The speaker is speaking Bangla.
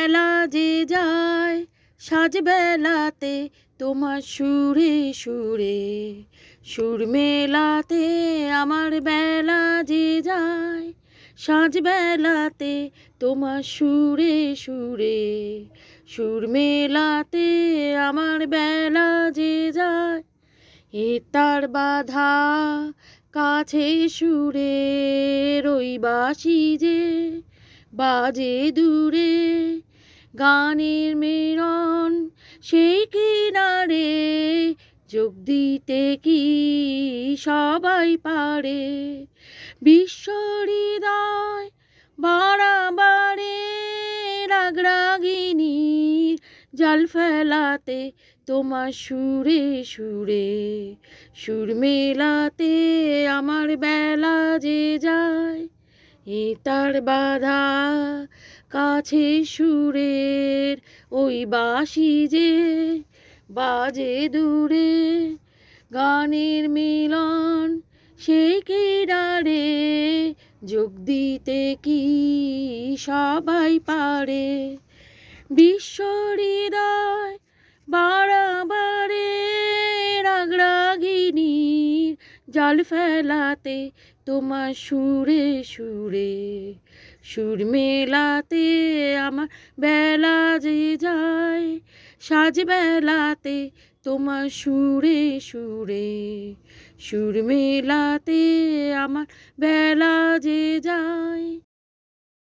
বেলা যে যায় সাজ বেলাতে তোমার সুরে সুরে সুর মেলাতে আমার বেলা যে যায় সাজ বেলাতে তোমার সুরে সুরে সুর মেলাতে আমার বেলা যে যায় এ তার বাধা কাছে সুরে ওই বাঁশি যে বাজে দূরে গানের মিলন সেই কিনারে যোগ দিতে কি সবাই পারে বিশ্ব হৃদয় বাড়াবাড়ে রাগরাগিনীর জাল ফেলাতে তোমার সুরে সুরে সুর মেলাতে আমার বেলা যে যায় এ তার বাধা কাছে সুরের ওই বাঁশি যে বাজে দূরে গানের মিলন সেই কিনারে যোগ দিতে কি সবাই পারে বিশ্ব হৃদয় বাড়াবাড়ে রাগরাগিনীর জাল ফেলাতে তোমার সুরে সুরে সুর মেলাতে আমার বেলা যে যায় সাজ বেলাতে তোমার সুরে সুরে সুর মেলাতে আমার বেলা যে যায়।